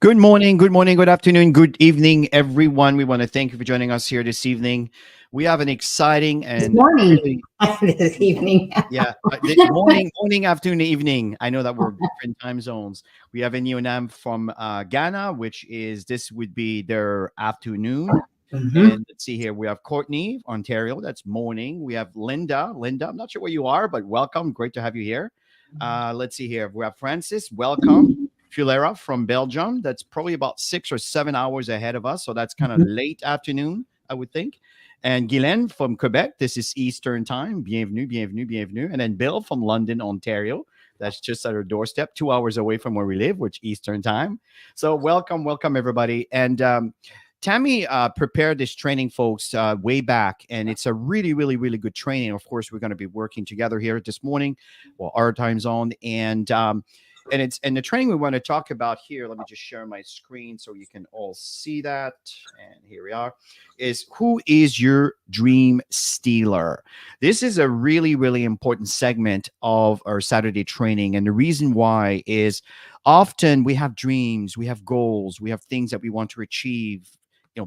Good morning, good afternoon, good evening, everyone. We want to thank you for joining us here this evening. We have an exciting This and morning, really, this evening. the morning, afternoon, evening. I know that we're different time zones. We have a Neonam from Ghana, which is this would be their afternoon. Mhm. And let's see here. We have Courtney, Ontario. That's morning. We have Linda. Linda, I'm not sure where you are, but welcome. Great to have you here. Let's see here. We have Francis. Welcome. Fulera from Belgium. That's probably about 6 or 7 hours ahead of us. So that's kind of late afternoon, I would think. And Guylaine from Quebec. This is Eastern time. Bienvenue, bienvenue, bienvenue. And then Bill from London, Ontario. That's just at our doorstep, 2 hours away from where we live, which Eastern time. So welcome, welcome everybody. And Tammy prepared this training, folks, way back, and it's a really, really, really good training. Of course, we're going to be working together here this morning, well, our time zone, and the training we want to talk about here. Let me just share my screen so you can all see that. And here we are. Is who is your dream stealer? This is a really, really important segment of our Saturday training, and the reason why is often we have dreams, we have goals, we have things that we want to achieve,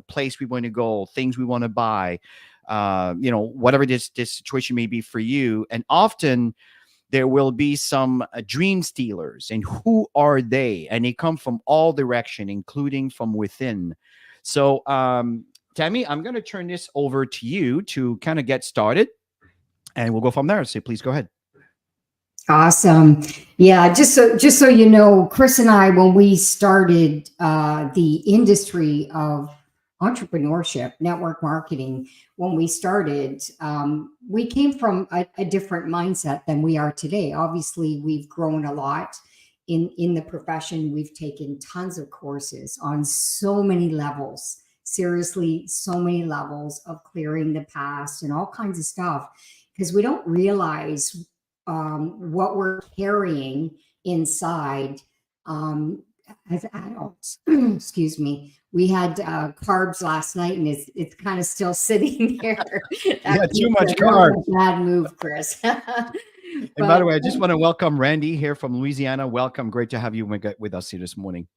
place we want to go, things we want to buy, whatever this situation may be for you. And often there will be some dream stealers. And who are they? And they come from all direction, including from within. So Tammy, I'm going to turn this over to you to kind of get started, and we'll go from there. So please go ahead. Awesome. Yeah, just so you know, Chris and I, when we started the industry of entrepreneurship, network marketing, when we started, we came from a different mindset than we are today. Obviously, we've grown a lot in the profession. We've taken tons of courses on so many levels. Seriously, so many levels of clearing the past and all kinds of stuff, because we don't realize what we're carrying inside as adults. Excuse me. We had carbs last night, and it's kind of still sitting there. Yeah, too much carbs. Bad move, Chris. And by the way, I just want to welcome Randy here from Louisiana. Welcome. Great to have you with us here this morning.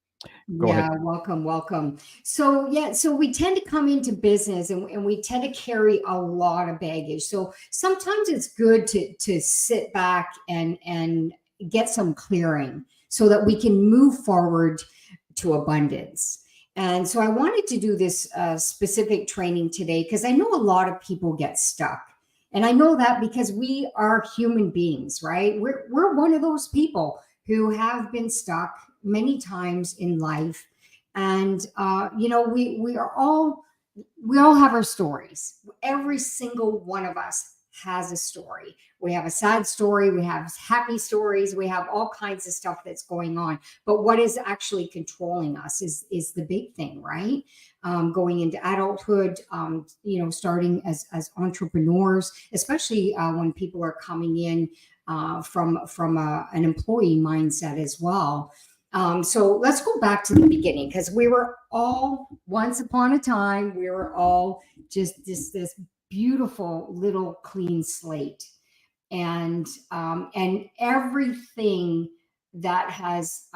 Go ahead. Welcome. So we tend to come into business and we tend to carry a lot of baggage. So sometimes it's good to sit back and get some clearing so that we can move forward to abundance. And so I wanted to do this specific training today because I know a lot of people get stuck. And I know that because we are human beings, right? We're one of those people who have been stuck many times in life, and we all have our stories. Every single one of us has a story. We have a sad story, we have happy stories, we have all kinds of stuff that's going on. But what is actually controlling us is the big thing, right? Going into adulthood, starting as entrepreneurs, especially when people are coming in from an employee mindset as well. So let's go back to the beginning, because we were all, once upon a time, we were all just this beautiful little clean slate, and everything that has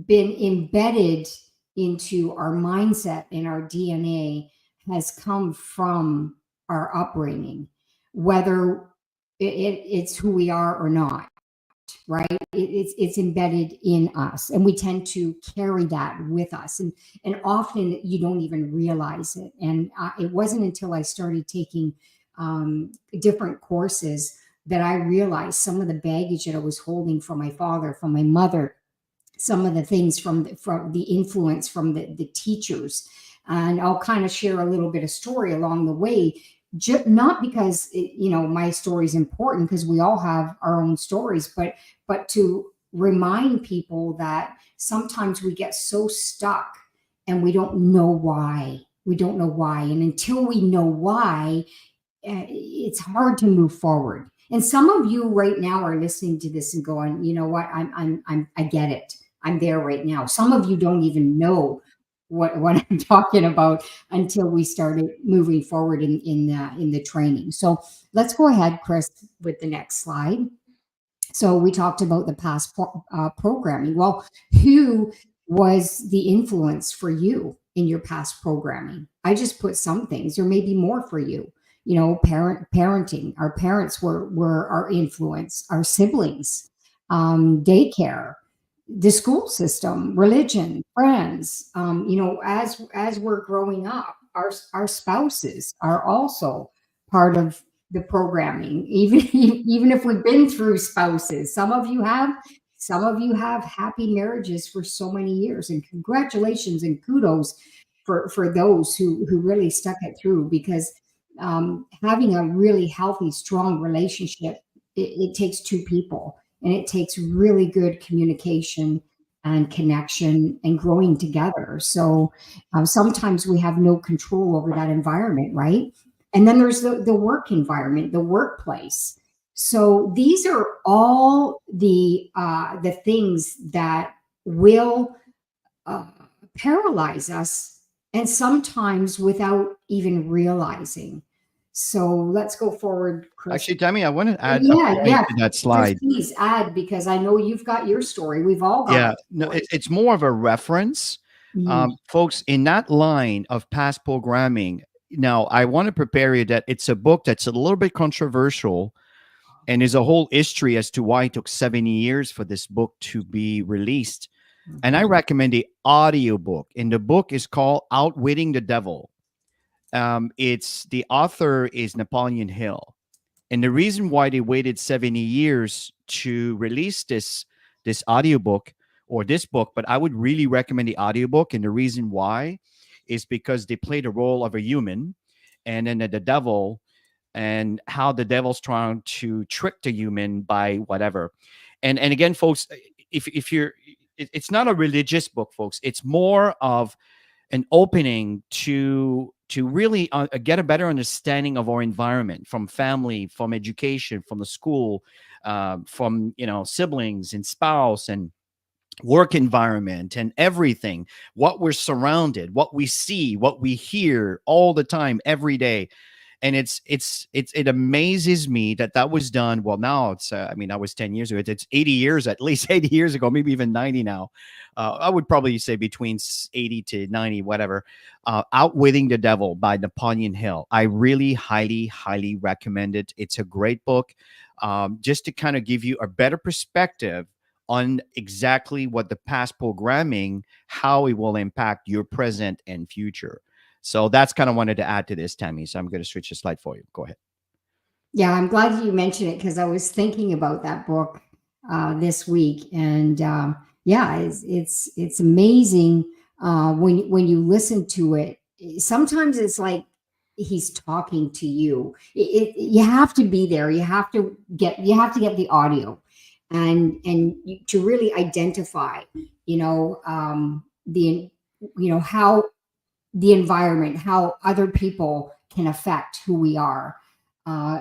been embedded into our mindset and our DNA has come from our upbringing, whether it's who we are or not, right? It's embedded in us, and we tend to carry that with us, and often you don't even realize it. And it wasn't until I started taking different courses that I realized some of the baggage that I was holding from my father, from my mother, some of the things from the influence from the teachers. And I'll kind of share a little bit of story along the way, not because my story is important, because we all have our own stories, but to remind people that sometimes we get so stuck and we don't know why. And until we know why, it's hard to move forward. And some of you right now are listening to this and going, you know what, I get it. I'm there right now. Some of you don't even know what I'm talking about until we started moving forward in the training. So let's go ahead, Chris, with the next slide. So we talked about the past programming. Well, who was the influence for you in your past programming? I just put some things. There may be more for you. You know, parenting. Our parents were our influence. Our siblings, daycare, the school system, religion, friends. You know, as we're growing up, our spouses are also part of the programming. Even even if we've been through spouses, some of you have happy marriages for so many years, and congratulations and kudos for those who really stuck it through, because having a really healthy, strong relationship, it takes two people, and it takes really good communication and connection and growing together. So sometimes we have no control over that environment, right? And then there's the work environment, the workplace. So these are all the things that will uh, paralyze us, and sometimes without even realizing. So let's go forward, Chris. Actually, Tammy, I want to add a Yeah, point yeah. to that Chris, slide. please add, because I know you've got your story. We've all got Yeah, our no, stories. it's more of a reference. Mhm. Folks, in that line of past programming, now I want to prepare you that it's a book that's a little bit controversial, and there's a whole history as to why it took 70 years for this book to be released. And I recommend the audiobook. And the book is called Outwitting the Devil. It's the author is Napoleon Hill. And the reason why they waited 70 years to release this audiobook or this book, but I would really recommend the audiobook. And the reason why is because they play the role of a human, and then the devil, and how the devil's trying to trick the human by whatever. And again, folks, if you're it's not a religious book, folks. It's more of an opening to really get a better understanding of our environment, from family, from education, from the school, from siblings and spouse and work environment and everything, what we're surrounded, what we see, what we hear all the time, every day. And it amazes me that that was done. Well, now it's I mean, that was 10 years ago. It's 80 years, at least 80 years ago, maybe even 90 now. I would probably say between 80 to 90, whatever. Outwitting the Devil by Napoleon Hill. I really highly recommend it. It's a great book, just to kind of give you a better perspective on exactly what the past programming, how it will impact your present and future. So that's kind of wanted to add to this, Tammy. So I'm going to switch the slide for you. Go ahead. Yeah, I'm glad you mentioned it, because I was thinking about that book this week, and yeah, it's amazing when you listen to it. Sometimes it's like he's talking to you. You have to be there. You have to get the audio, to really identify, the how the environment, how other people can affect who we are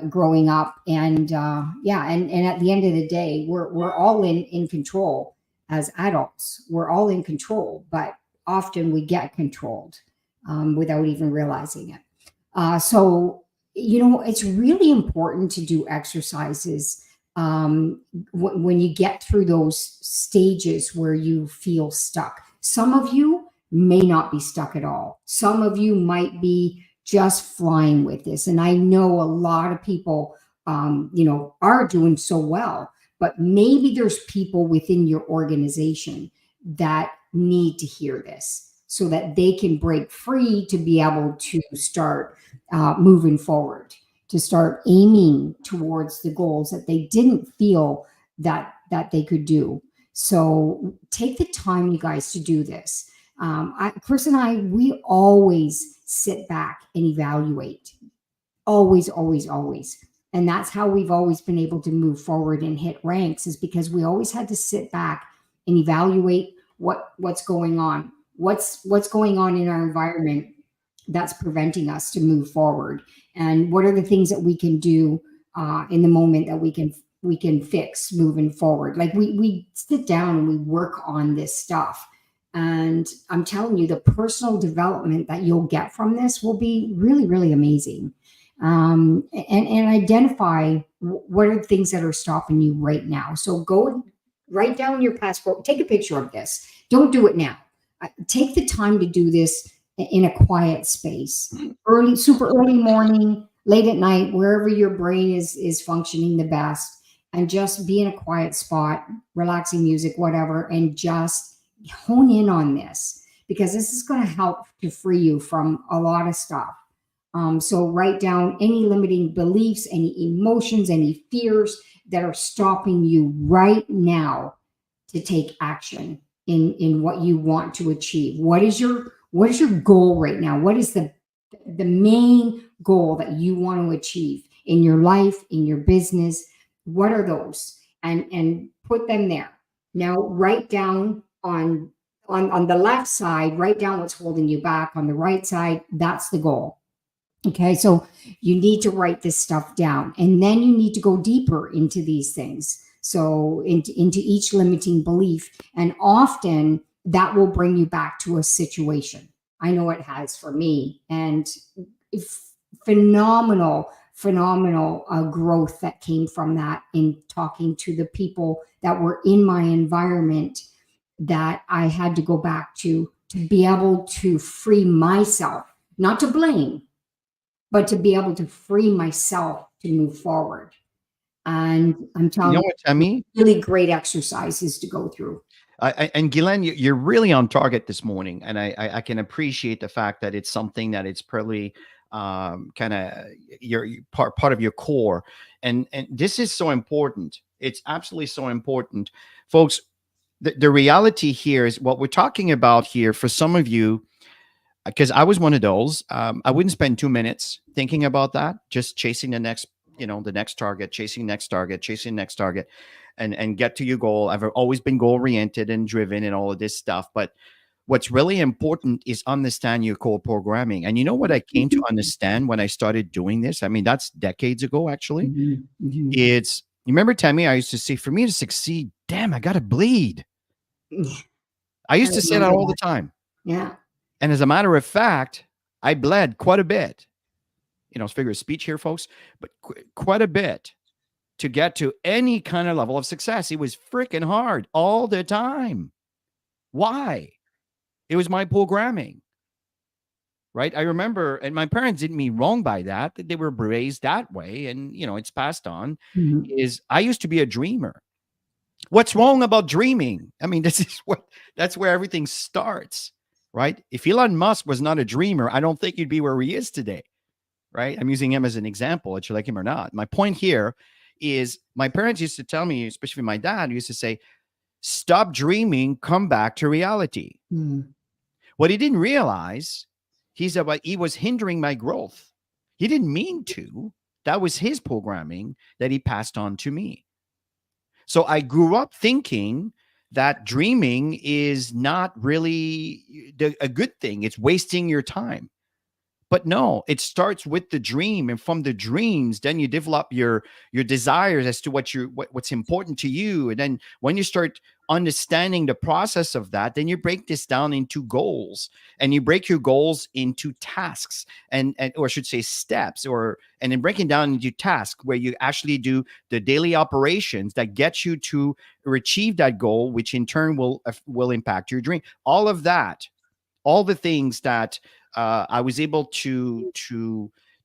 growing up. And yeah, and at the end of the day, we're all in control as adults. We're all in control, but often we get controlled without even realizing it. So, it's really important to do exercises when you get through those stages where you feel stuck. Some of you may not be stuck at all. Some of you might be just flying with this. And I know a lot of people, are doing so well, but maybe there's people within your organization that need to hear this so that they can break free to be able to start moving forward, to start aiming towards the goals that they didn't feel that they could do. So take the time, you guys, to do this. Chris and I, we always sit back and evaluate. Always, always, always. And that's how we've always been able to move forward and hit ranks, is because we always had to sit back and evaluate what's going on. What's going on in our environment that's preventing us to move forward, and what are the things that we can do in the moment that we can fix moving forward. Like we sit down and we work on this stuff. And I'm telling you, the personal development that you'll get from this will be really, really amazing. And identify what are the things that are stopping you right now. So go Write down your passport. Take a picture of this. Don't do it now. Take the time to do this in a quiet space. Early, super early morning, late at night, wherever your brain is functioning the best, and just be in a quiet spot, relaxing music, whatever, and just hone in on this because this is going to help to free you from a lot of stuff. So write down any limiting beliefs, any emotions, any fears that are stopping you right now to take action in what you want to achieve. What is your goal right now? What is the main goal that you want to achieve in your life, in your business? What are those? And put them there. Now write down on the left side, write down what's holding you back. On the right side, that's the goal. Okay, so you need to write this stuff down, and then you need to go deeper into these things. So into each limiting belief, and often that will bring you back to a situation. I know it has for me, and phenomenal growth that came from that in talking to the people that were in my environment that I had to go back to be able to free myself, not to blame, but to be able to free myself to move forward. And I'm telling You know what, Tammy? really great exercises to go through. And Ghislaine, you're really on target this morning, and I can appreciate the fact that it's something that it's probably kind of your part of your core, and this is so important. It's absolutely so important, folks. The reality here is what we're talking about here. For some of you, because I was one of those, I wouldn't spend 2 minutes thinking about that, just chasing the next, the next target, chasing next target, and get to your goal. I've always been goal oriented and driven and all of this stuff. But what's really important is understand your core programming. And you know what I came to understand when I started doing this? I mean, that's decades ago, actually. It's, you remember, Tammy, I used to say, for me to succeed, damn, I got to bleed. I used to say that all the time. Yeah. And as a matter of fact, I bled quite a bit. Figure of speech here, folks, but quite a bit to get to any kind of level of success. It was freaking hard all the time. Why? It was my programming, right? I remember, and my parents didn't mean wrong by that. They were raised that way, and it's passed on. Is I used to be a dreamer. What's wrong about dreaming? I mean, that's where everything starts, right? If Elon Musk was not a dreamer, I don't think he'd be where he is today, right? I'm using him as an example, whether you like him or not. My point here is my parents used to tell me, especially my dad, used to say, stop dreaming, come back to reality. What he didn't realize, he was hindering my growth. He didn't mean to. That was his programming that he passed on to me. So I grew up thinking that dreaming is not really a good thing. It's wasting your time. But no, it starts with the dream, and from the dreams, then you develop your desires as to what's important to you. And then when you start understanding the process of that, then you break this down into goals, and you break your goals into tasks, and or I should say steps, and then breaking down into tasks where you actually do the daily operations that get you to achieve that goal, which in turn will impact your dream. All of that, all the things that I was able to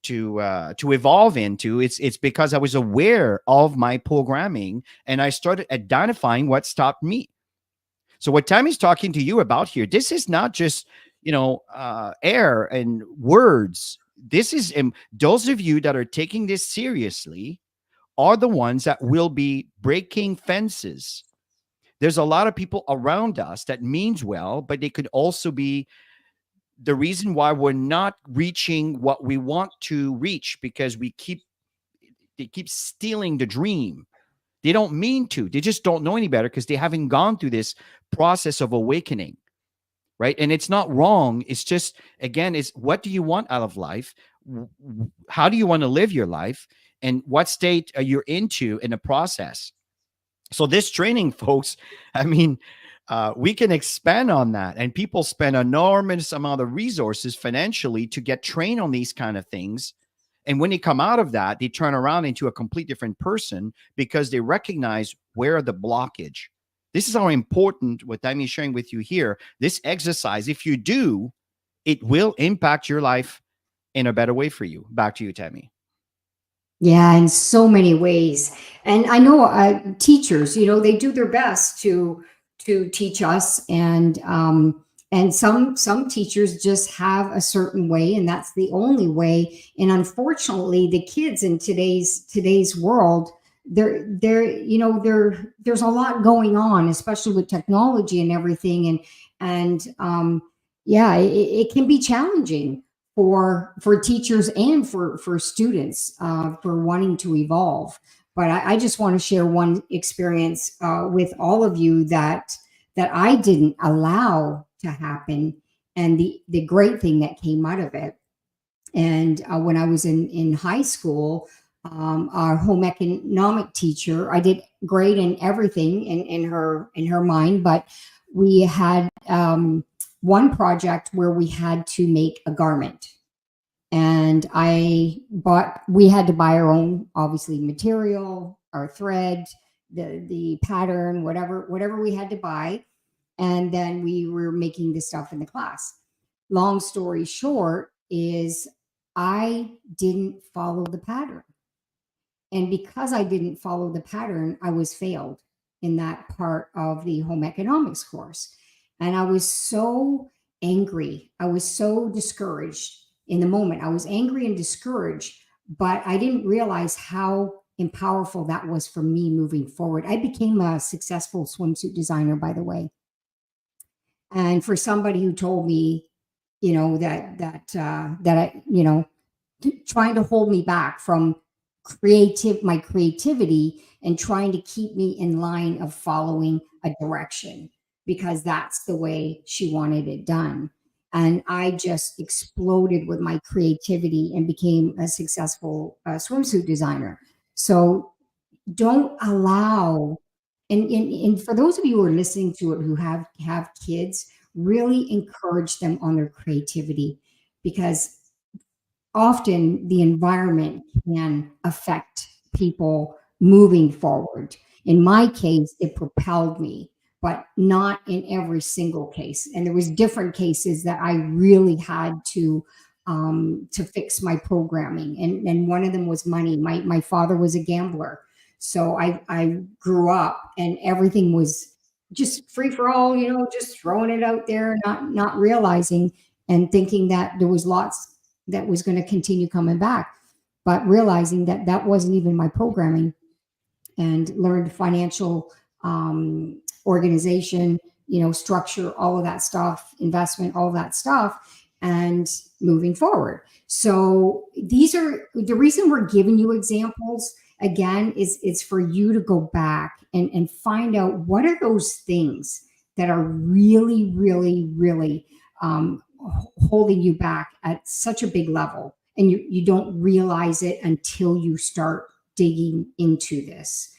evolve into. It's because I was aware of my programming, and I started identifying what stopped me. So what Tammy's talking to you about here, this is not just air and words. This is those of you that are taking this seriously are the ones that will be breaking fences. There's a lot of people around us that means well, but they could also be the reason why we're not reaching what we want to reach, because they keep stealing the dream. They don't mean to. They just don't know any better because they haven't gone through this process of awakening, right? And it's not wrong. It's just, again, it's what do you want out of life? How do you want to live your life? And what state are you into in the process? So this training, folks, I mean, we can expand on that, and people spend an enormous amount of resources financially to get trained on these kind of things. And when they come out of that, they turn around into a complete different person because they recognize where the blockage. This is how important what Tammy is sharing with you here. This exercise, if you do, it will impact your life in a better way for you. Back to you, Tammy. Yeah, in so many ways. And I know teachers, they do their best to teach us, and some teachers just have a certain way, and that's the only way. And unfortunately, the kids in today's world, there's a lot going on, especially with technology and everything, and yeah, it can be challenging for teachers and for students for wanting to evolve. But I just want to share one experience with all of you that I didn't allow to happen, and the great thing that came out of it. And when I was in high school, our home economic teacher, I did great in everything in her mind, but we had one project where we had to make a garment, and we had to buy our own, obviously, material, our thread, the pattern, whatever we had to buy, and then we were making the stuff in the class. Long story short is I didn't follow the pattern, and because I didn't follow the pattern, I was failed in that part of the home economics course. And I was so angry. I was so discouraged in the moment. I was angry and discouraged, but I didn't realize how powerful that was for me moving forward. I became a successful swimsuit designer, by the way. And for somebody who told me, that I, trying to hold me back from my creativity, and trying to keep me in line of following a direction, because that's the way she wanted it done. And I just exploded with my creativity and became a successful swimsuit designer. So don't allow, and for those of you who are listening to it who have kids, really encourage them on their creativity, because often the environment can affect people moving forward. In my case, it propelled me, but not in every single case. And there was different cases that I really had to fix my programming. And one of them was money. My father was a gambler. So I grew up and everything was just free for all, just throwing it out there, not realizing and thinking that there was lots that was going to continue coming back, but realizing that that wasn't even my programming, and learned financial organization, structure, all of that stuff, investment, all of that stuff, and moving forward. So these are the reason we're giving you examples again is it's for you to go back and find out what are those things that are really, really, really holding you back at such a big level, and you don't realize it until you start digging into this.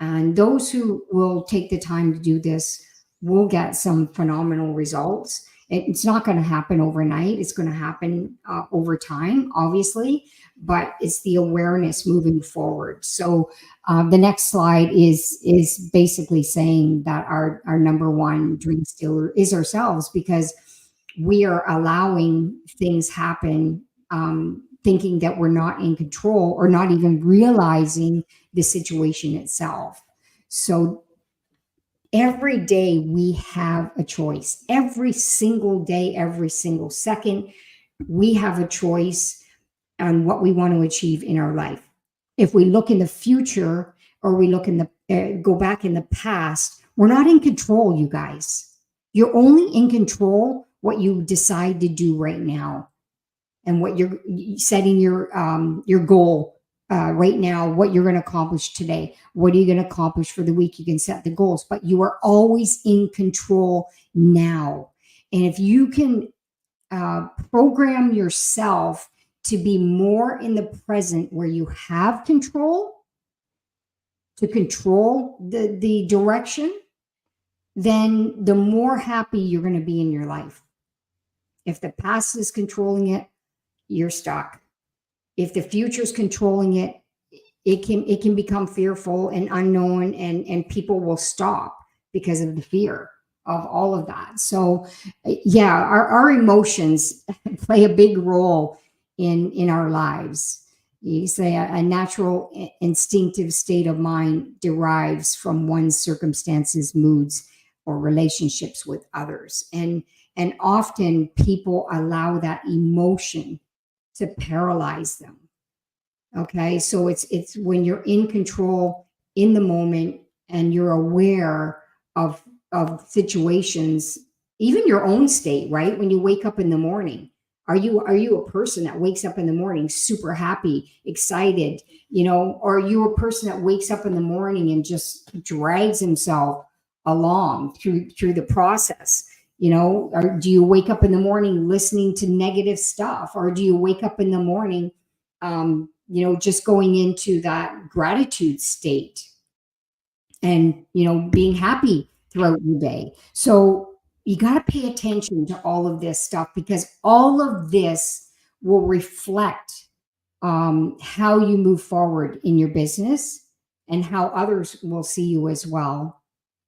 And those who will take the time to do this will get some phenomenal results. It's not going to happen overnight. It's going to happen over time, obviously, but it's the awareness moving forward. So the next slide is basically saying that our number one dream stealer is ourselves, because we are allowing things happen, thinking that we're not in control or not even realizing the situation itself. So every day we have a choice. Every single day, every single second, we have a choice on what we want to achieve in our life. If we look in the future or we look in go back in the past, we're not in control, you guys. You're only in control what you decide to do right now, and what you're setting your goal right now, what you're going to accomplish today. What are you going to accomplish for the week? You can set the goals, but you are always in control now. And if you can program yourself to be more in the present, where you have control, to control the direction, then the more happy you're going to be in your life. If the past is controlling it, you're stuck. If the future is controlling it, it can become fearful and unknown, and people will stop because of the fear of all of that. So yeah, our emotions play a big role in our lives. You say a natural instinctive state of mind derives from one's circumstances, moods, or relationships with others. And often people allow that emotion to paralyze them. Okay. So it's when you're in control in the moment and you're aware of situations, even your own state, right? When you wake up in the morning, are you a person that wakes up in the morning super happy, excited, or are you a person that wakes up in the morning and just drags himself along through the process? Or do you wake up in the morning listening to negative stuff, or do you wake up in the morning just going into that gratitude state and being happy throughout your day? So you got to pay attention to all of this stuff, because all of this will reflect how you move forward in your business and how others will see you as well,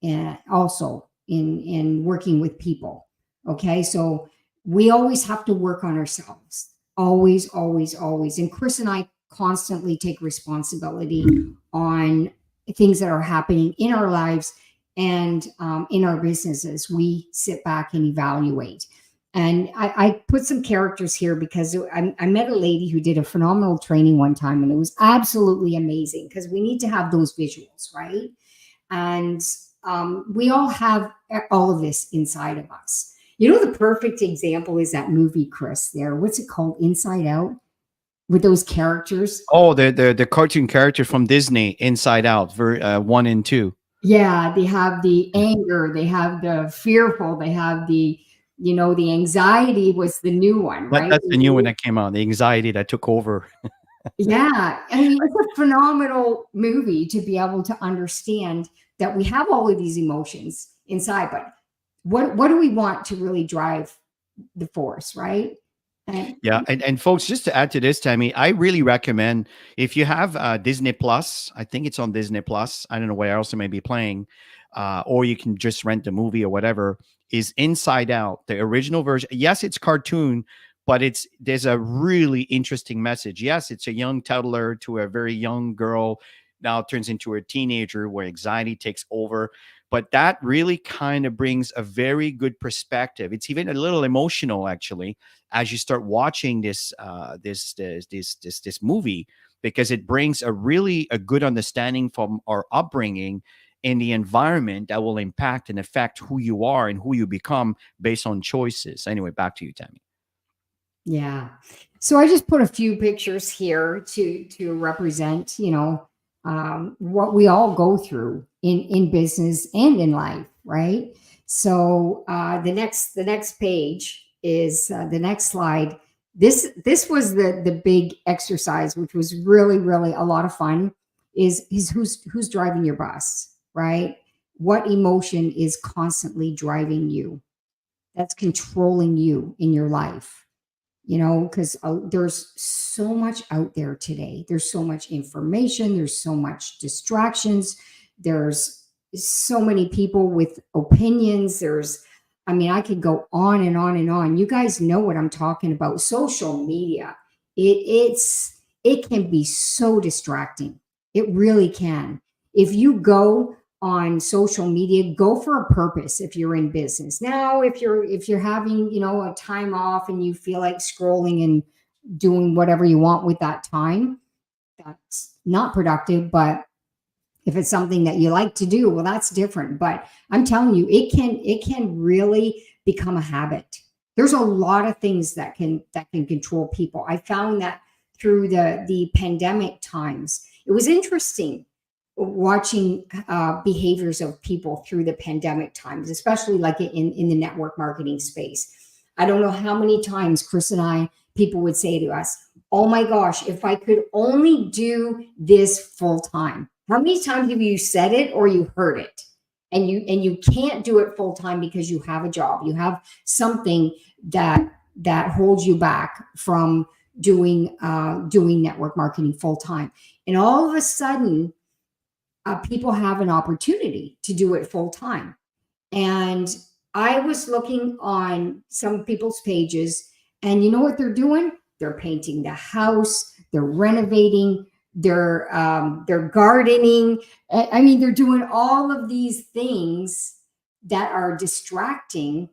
and also in working with people. Okay, so we always have to work on ourselves, always, always, always. And Chris and I constantly take responsibility on things that are happening in our lives and in our businesses. We sit back and evaluate. And I put some characters here because I met a lady who did a phenomenal training one time, and it was absolutely amazing, because we need to have those visuals, right? And we all have all of this inside of us. The perfect example is that movie, Chris, there. What's it called? Inside Out, with those characters. Oh, the cartoon character from Disney, Inside Out, 1 and 2. Yeah, they have the anger, they have the fearful, they have the anxiety was the new one, right? That's the new one that came out, the anxiety that took over. Yeah, I mean, it's a phenomenal movie to be able to understand that we have all of these emotions inside, but what do we want to really drive the force, right? Yeah, and folks, just to add to this, Tammy, I really recommend, if you have Disney Plus, I think it's on Disney Plus. I don't know where else it may be playing, or you can just rent the movie or whatever. Is Inside Out, the original version? Yes, it's cartoon, but there's a really interesting message. Yes, it's a young toddler to a very young girl, now turns into a teenager where anxiety takes over. But that really kind of brings a very good perspective. It's even a little emotional, actually, as you start watching this movie, because it brings a good understanding from our upbringing in the environment that will impact and affect who you are and who you become based on choices. Anyway, back to you, Tammy. Yeah. So I just put a few pictures here to represent, what we all go through in business and in life, right? So the next page is the next slide. This was the big exercise, which was really, really a lot of fun. Is who's driving your bus, right? What emotion is constantly driving you? That's controlling you in your life. Because there's so much out there today. There's so much information. There's so much distractions. There's so many people with opinions. I could go on and on and on. You guys know what I'm talking about. Social media. It can be so distracting. It really can. If you go on social media, go for a purpose. If you're in business now, if you're having a time off and you feel like scrolling and doing whatever you want with that time, that's not productive. But if it's something that you like to do, well, that's different. But I'm telling you, it can really become a habit. There's a lot of things that can control people. I found that through the pandemic times. It was interesting watching behaviors of people through the pandemic times, especially like in the network marketing space. I don't know how many times Chris and I, people would say to us, oh my gosh, if I could only do this full time. How many times have you said it or you heard it? And you can't do it full time because you have a job. You have something that holds you back from doing network marketing full time. And all of a sudden, people have an opportunity to do it full time. And I was looking on some people's pages, and you know what they're doing? They're painting the house, they're renovating, they're gardening. I mean, they're doing all of these things that are distracting,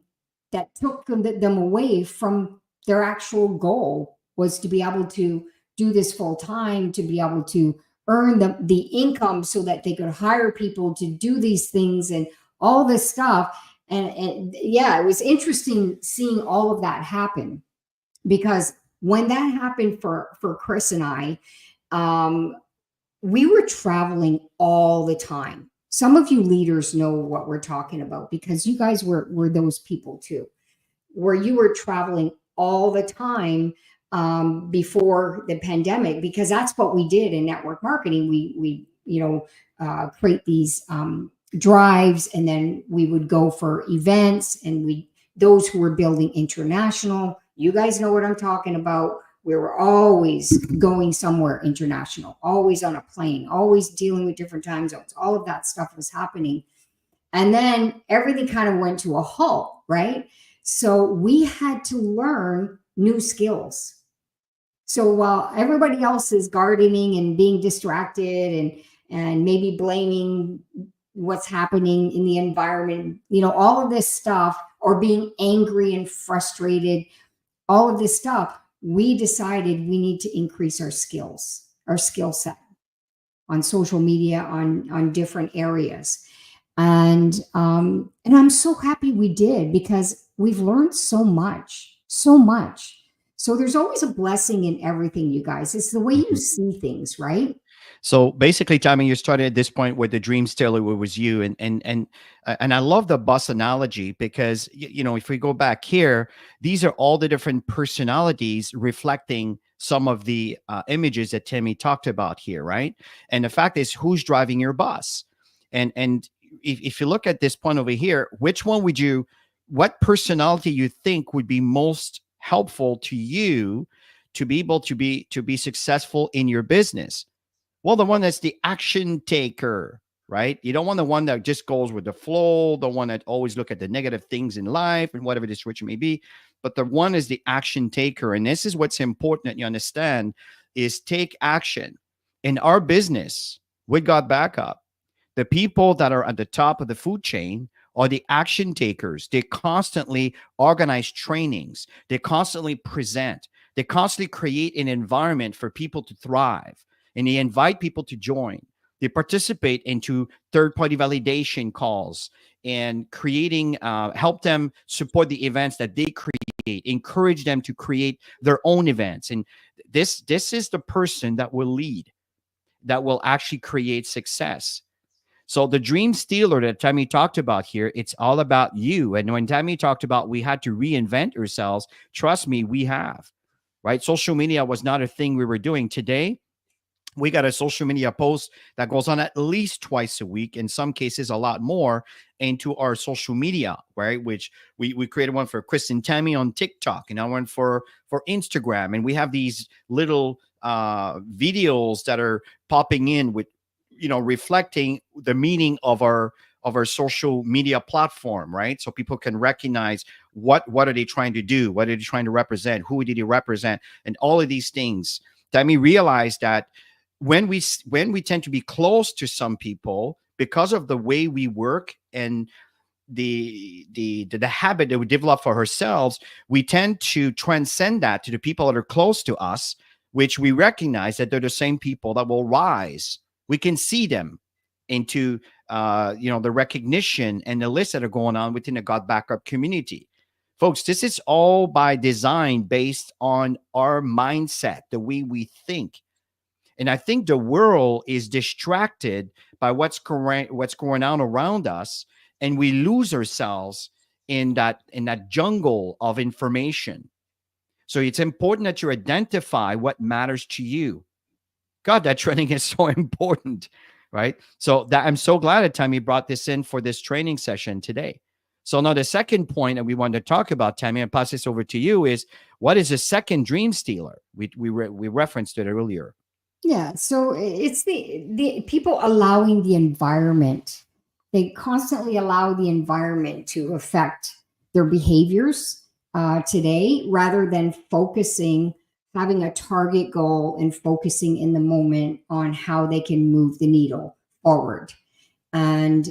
that took them away from their actual goal, was to be able to do this full time, to be able to earn the income so that they could hire people to do these things and all this stuff. And yeah, it was interesting seeing all of that happen, because when that happened for Chris and I, we were traveling all the time. Some of you leaders know what we're talking about, because you guys were those people too, where you were traveling all the time before the pandemic, because that's what we did in network marketing. We create these drives, and then we would go for events, and those who were building international, you guys know what I'm talking about. We were always going somewhere international, always on a plane, always dealing with different time zones. All of that stuff was happening. And then everything kind of went to a halt, right? So we had to learn new skills. So while everybody else is gardening and being distracted and maybe blaming what's happening in the environment, all of this stuff, or being angry and frustrated, all of this stuff, we decided we need to increase our skills, our skill set on social media, on different areas. And I'm so happy we did, because we've learned so much. So there's always a blessing in everything, you guys. It's the way you see things, right? So basically, Tammy, you started at this point where the dream stealer was you, and I love the bus analogy, because if we go back here, these are all the different personalities reflecting some of the images that Tammy talked about here, right? And the fact is, who's driving your bus? And if you look at this point over here, what personality you think would be most helpful to you to be able to be successful in your business? Well, the one that's the action taker, right? You don't want the one that just goes with the flow, the one that always look at the negative things in life and whatever this which may be. But the one is the action taker. And this is what's important that you understand, is take action. In our business, with God Backup, the people that are at the top of the food chain are the action takers. They constantly organize trainings. They constantly present. They constantly create an environment for people to thrive. And they invite people to join. They participate into third-party validation calls and creating, help them support the events that they create, encourage them to create their own events. And this is the person that will lead, that will actually create success. So the dream stealer that Tammy talked about here, it's all about you. And when Tammy talked about we had to reinvent ourselves, trust me, we have, right? Social media was not a thing we were doing. Today, we got a social media post that goes on at least twice a week, in some cases a lot more, into our social media, right? Which we created one for Chris and Tammy on TikTok, and I one for Instagram. And we have these little videos that are popping in with, reflecting the meaning of our social media platform, right? So people can recognize what are they trying to do? What are they trying to represent? Who did he represent? And all of these things. Tammy realized that when we tend to be close to some people, because of the way we work and the habit that we develop for ourselves, we tend to transcend that to the people that are close to us, which we recognize that they're the same people that will rise. We can see them into the recognition and the lists that are going on within the God Backup community. Folks, this is all by design, based on our mindset, the way we think. And I think the world is distracted by what's going on around us, and we lose ourselves in that jungle of information. So it's important that you identify what matters to you. God, that training is so important, right? So that I'm so glad that Tammy brought this in for this training session today. So now the second point that we want to talk about, Tammy, and pass this over to you, is what is the second dream stealer? We referenced it earlier. Yeah, so it's the people allowing the environment. They constantly allow the environment to affect their behaviors today, rather than focusing, having a target goal and focusing in the moment on how they can move the needle forward. And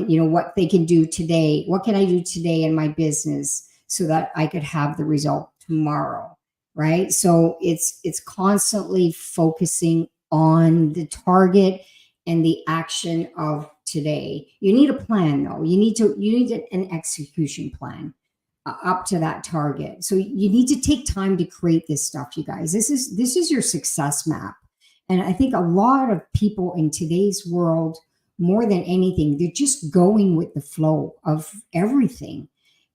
you know what they can do today. What can I do today in my business so that I could have the result tomorrow? Right. So it's constantly focusing on the target and the action of today. You need a plan, though. You need an execution plan up to that target. So you need to take time to create this stuff, you guys. This is your success map. And I think a lot of people in today's world, more than anything, they're just going with the flow of everything.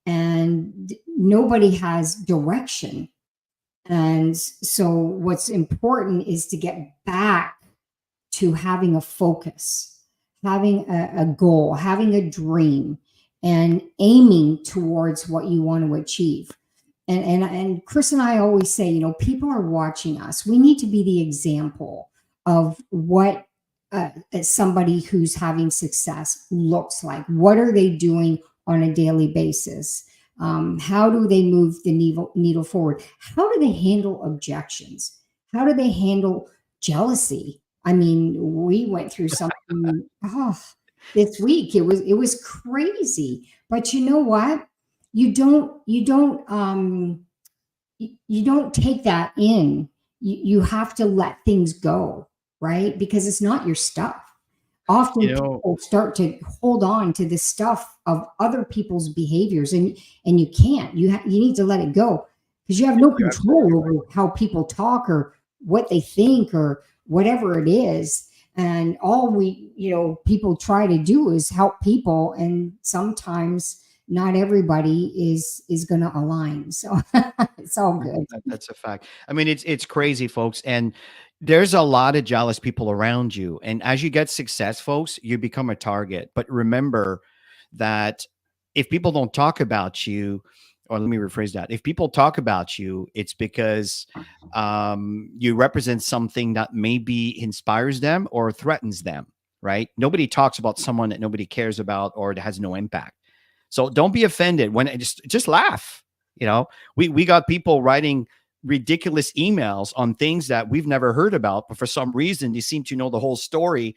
And nobody has direction. And so what's important is to get back to having a focus, having a goal, having a dream, and aiming towards what you want to achieve. And Chris and I always say, you know, people are watching us. We need to be the example of what somebody who's having success looks like. What are they doing on a daily basis? How do they move the needle forward? How do they handle objections? How do they handle jealousy? I mean, we went through something this week. It was crazy. But you know what? You don't take that in. You have to let things go, right? Because it's not your stuff. Often You know, people start to hold on to the stuff of other people's behaviors, and you can't. You need to let it go, because you have no you're absolutely control right. over how people talk or what they think or whatever it is. And all people try to do is help people, and sometimes not everybody is going to align. So it's all good. That's a fact. I mean, it's crazy, folks, and there's a lot of jealous people around you. And as you get success, folks, you become a target. But remember that if people don't talk about you, or let me rephrase that, if people talk about you, it's because you represent something that maybe inspires them or threatens them. Right? Nobody talks about someone that nobody cares about or that has no impact. So don't be offended when it just laugh. You know, we got people writing ridiculous emails on things that we've never heard about, but for some reason they seem to know the whole story.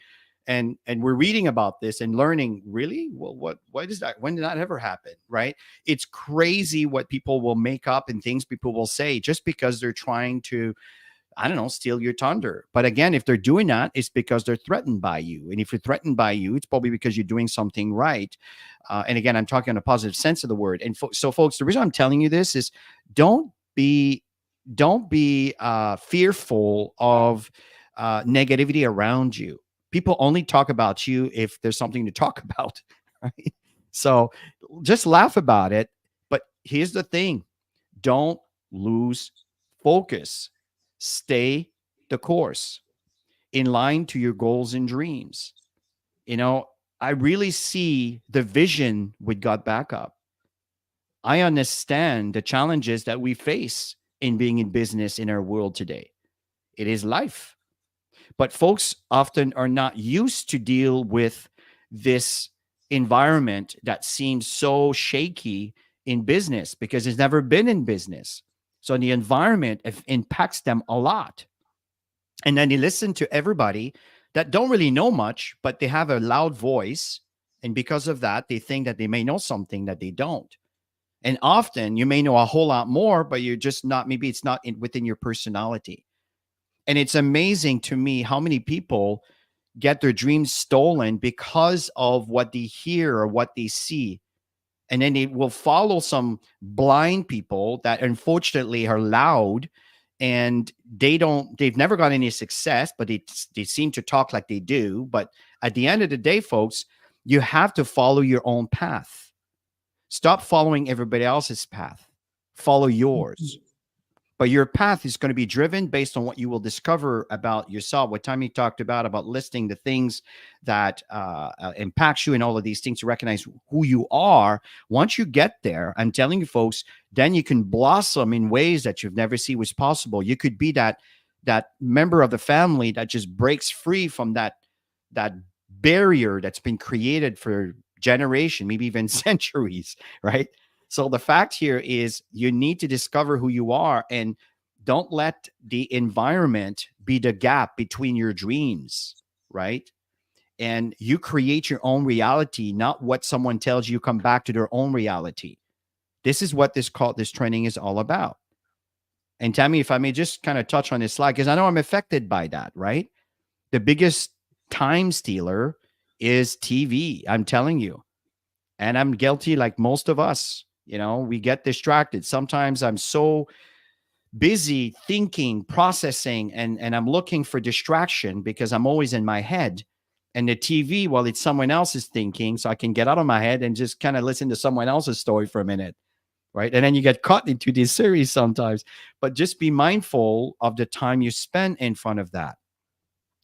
And we're reading about this and learning, really? Well, what is that? When did that ever happen? Right? It's crazy what people will make up and things people will say just because they're trying to, I don't know, steal your thunder. But again, if they're doing that, it's because they're threatened by you. And if you're threatened by you, it's probably because you're doing something right. And again, I'm talking in a positive sense of the word. And so, folks, the reason I'm telling you this is don't be fearful of negativity around you. People only talk about you if there's something to talk about. Right? So just laugh about it. But here's the thing: don't lose focus. Stay the course in line to your goals and dreams. You know, I really see the vision with God backup. I understand the challenges that we face in being in business in our world today. It is life. But folks often are not used to deal with this environment that seems so shaky in business because it's never been in business. So the environment impacts them a lot. And then they listen to everybody that don't really know much, but they have a loud voice. And because of that, they think that they may know something that they don't. And often you may know a whole lot more, but you're just not, maybe it's not within your personality. And it's amazing to me how many people get their dreams stolen because of what they hear or what they see. And then they will follow some blind people that unfortunately are loud, and they've never got any success, but they seem to talk like they do. But at the end of the day, folks, you have to follow your own path. Stop following everybody else's path. Follow yours. But your path is going to be driven based on what you will discover about yourself. What Tommy talked about listing the things that impacts you and all of these things to recognize who you are. Once you get there, I'm telling you, folks, then you can blossom in ways that you've never seen was possible. You could be that that member of the family that just breaks free from that barrier that's been created for generation, maybe even centuries, right? So the fact here is you need to discover who you are, and don't let the environment be the gap between your dreams, right? And you create your own reality, not what someone tells you. Come back to their own reality. This is what this training is all about. And Tammy, if I may just kind of touch on this slide, because I know I'm affected by that, right? The biggest time stealer is TV. I'm telling you. And I'm guilty like most of us. We get distracted. Sometimes I'm so busy thinking, processing, and I'm looking for distraction because I'm always in my head. And the TV, well, it's someone else's thinking, so I can get out of my head and just kind of listen to someone else's story for a minute, right? And then you get caught into these series sometimes. But just be mindful of the time you spend in front of that.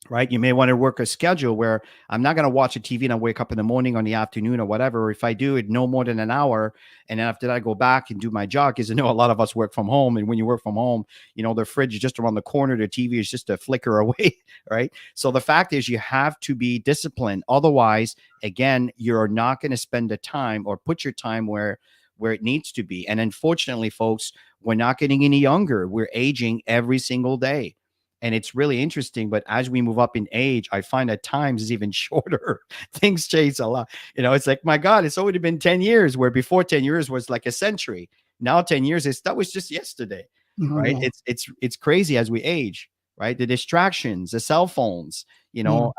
Right. You may want to work a schedule where I'm not going to watch a TV and I wake up in the morning or in the afternoon or whatever. Or if I do it, no more than an hour. And then after that, I go back and do my job. Because I know a lot of us work from home. And when you work from home, the fridge is just around the corner. The TV is just a flicker away. Right. So the fact is you have to be disciplined. Otherwise, again, you're not going to spend the time or put your time where it needs to be. And unfortunately, folks, we're not getting any younger. We're aging every single day. And it's really interesting. But as we move up in age, I find at times is even shorter. Things change a lot. It's like, my God, it's already been 10 years, where before 10 years was like a century. Now 10 years that was just yesterday. Oh, Right. yeah. It's crazy as we age, right? The distractions, the cell phones, Yeah.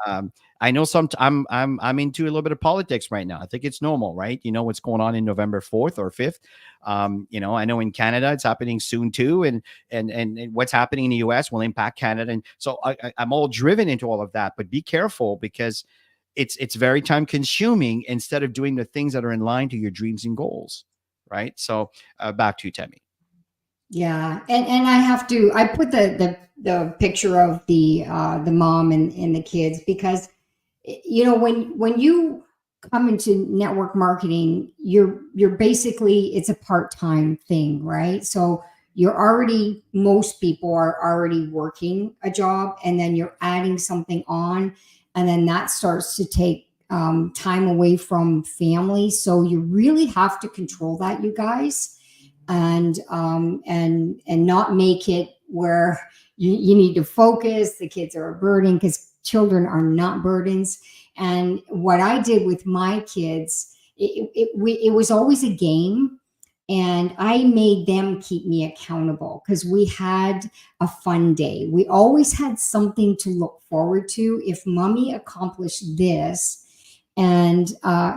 I know I'm into a little bit of politics right now. I think it's normal, right? What's going on in November 4th or 5th. I know in Canada it's happening soon too, and what's happening in the US will impact Canada. And so I'm all driven into all of that. But be careful, because it's very time consuming instead of doing the things that are in line to your dreams and goals, right? So back to you, Temi. Yeah, and I put the picture of the mom and the kids, because when you come into network marketing, you're basically, it's a part-time thing, right? So most people are already working a job, and then you're adding something on, and then that starts to take time away from family. So you really have to control that, you guys, and not make it where you need to focus. The kids are a burden, because children are not burdens. And what I did with my kids, it was always a game, and I made them keep me accountable, because we had a fun day. We always had something to look forward to. If mommy accomplished this, and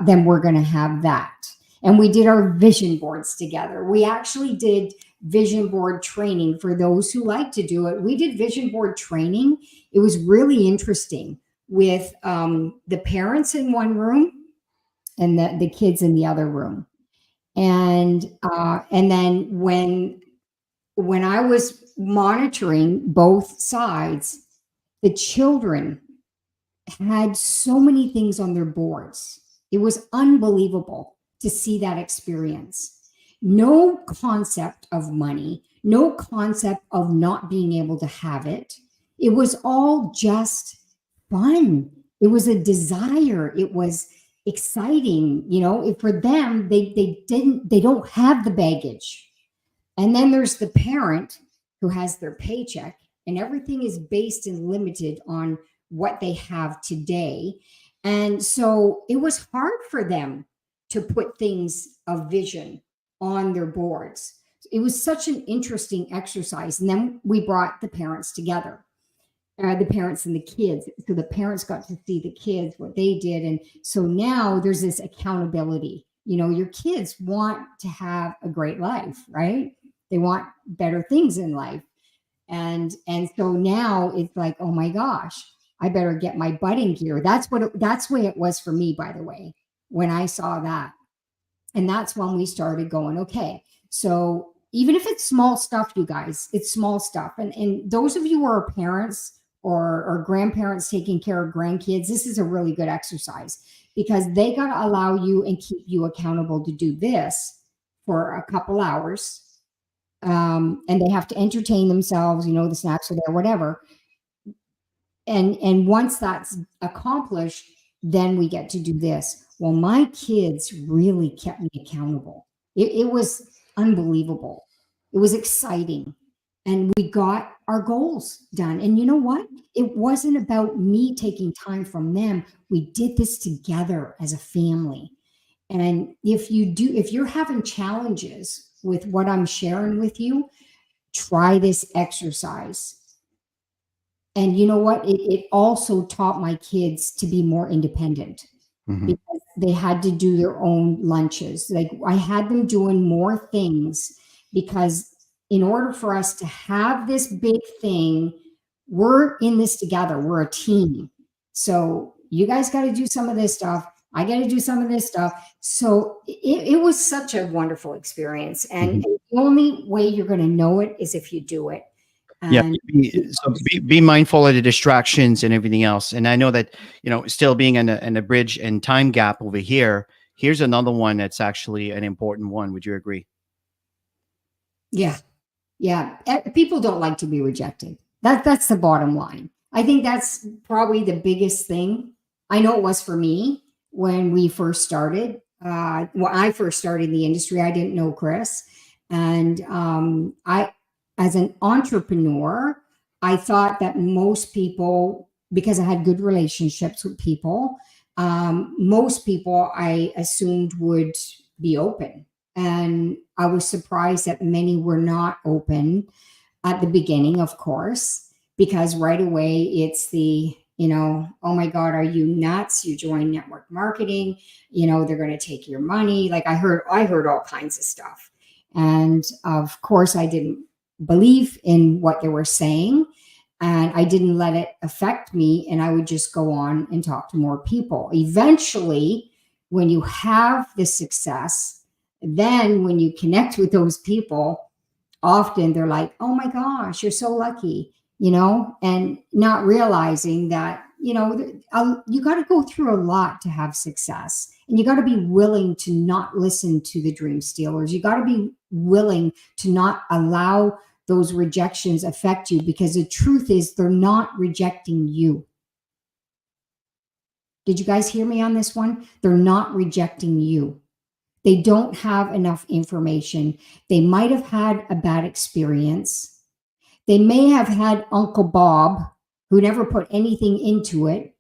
then we're going to have that. And we did our vision boards together. We actually did vision board training for those who like to do it. We did vision board training. It was really interesting, with the parents in one room and the kids in the other room. And then when I was monitoring both sides, the children had so many things on their boards. It was unbelievable to see that experience. No concept of money, no concept of not being able to have it. It was all just fun. It was a desire. It was exciting. For them, they don't have the baggage. And then there's the parent who has their paycheck, and everything is based and limited on what they have today. And so it was hard for them to put things of vision on their boards. It was such an interesting exercise. And then we brought the parents together, the parents and the kids. So the parents got to see the kids, what they did. And so now there's this accountability. Your kids want to have a great life, right? They want better things in life. And so now it's like, oh my gosh, I better get my butt in gear. That's the way it was for me, by the way, when I saw that. And that's when we started going, okay, so even if it's small stuff, you guys, it's small stuff. And those of you who are parents or grandparents taking care of grandkids, this is a really good exercise, because they got to allow you and keep you accountable to do this for a couple hours. and they have to entertain themselves, the snacks are there, whatever. And once that's accomplished, then we get to do this. Well, my kids really kept me accountable. It was unbelievable. It was exciting. And we got our goals done. And you know what? It wasn't about me taking time from them. We did this together as a family. And if you're having challenges with what I'm sharing with you, try this exercise. And you know what? It also taught my kids to be more independent because they had to do their own lunches. Like I had them doing more things because in order for us to have this big thing, we're in this together. We're a team. So you guys got to do some of this stuff. I got to do some of this stuff. So it was such a wonderful experience. And the only way you're going to know it is if you do it. Yeah. So be mindful of the distractions and everything else. And I know that, still being in a bridge and time gap over here, here's another one that's actually an important one. Would you agree? Yeah. Yeah. People don't like to be rejected. That's the bottom line. I think that's probably the biggest thing. I know it was for me when we first started. When I first started in the industry, I didn't know Chris. And as an entrepreneur, I thought that most people, because I had good relationships with people, most people I assumed would be open. And I was surprised that many were not open at the beginning, of course, because right away it's the, oh my God, are you nuts? You join network marketing, they're going to take your money. Like I heard all kinds of stuff. And of course I didn't believe in what they were saying, and I didn't let it affect me, and I would just go on and talk to more people. Eventually, when you have the success, then when you connect with those people, often they're like, oh my gosh, you're so lucky, and not realizing that you got to go through a lot to have success, and you got to be willing to not listen to the dream stealers. You got to be willing to not allow those rejections affect you, because the truth is they're not rejecting you. Did you guys hear me on this one? They're not rejecting you. They don't have enough information. They might have had a bad experience. They may have had Uncle Bob, who never put anything into it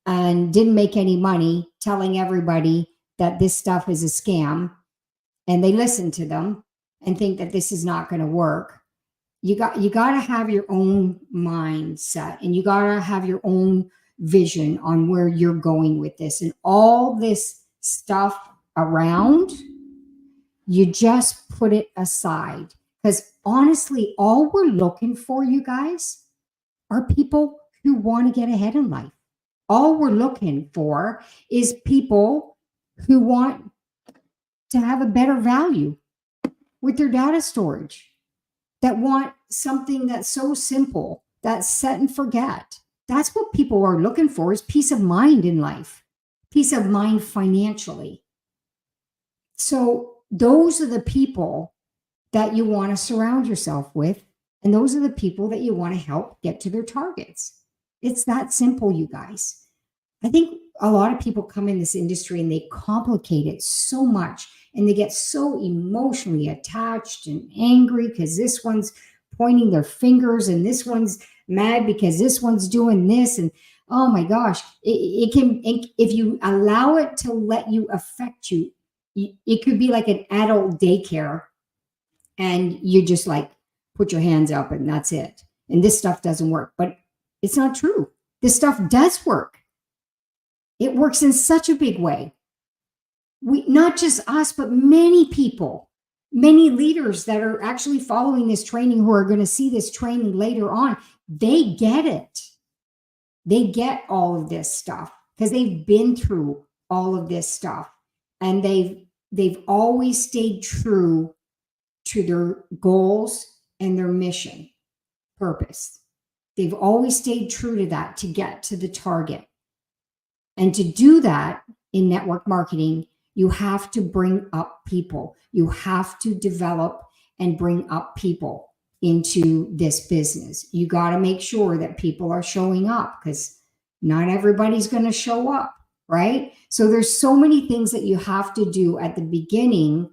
and didn't make any money, telling everybody that this stuff is a scam, and they listen to them and think that this is not going to work. You got to have your own mindset, and you got to have your own vision on where you're going with this, and all this stuff around, you just put it aside. Because honestly, all we're looking for, you guys, are people who want to get ahead in life. All we're looking for is people who want to have a better value with their data storage, that want something that's so simple, that's set and forget. That's what people are looking for, is peace of mind in life, peace of mind financially. So those are the people that you want to surround yourself with, and those are the people that you want to help get to their targets. It's that simple, you guys. I think a lot of people come in this industry and they complicate it so much, and they get so emotionally attached and angry because this one's pointing their fingers and this one's mad because this one's doing this. And oh my gosh, it can, if you allow it to let you affect you, it could be like an adult daycare, and you just like put your hands up and that's it. And this stuff doesn't work. But it's not true. This stuff does work. It works in such a big way. Not just us, but many people, many leaders that are actually following this training, who are going to see this training later on, they get it. They get all of this stuff because they've been through all of this stuff, and they've always stayed true to their goals and their mission, purpose. They've always stayed true to that to get to the target. And to do that in network marketing, you have to bring up people. You have to develop and bring up people into this business. You got to make sure that people are showing up, because not everybody's going to show up, right? So there's so many things that you have to do at the beginning,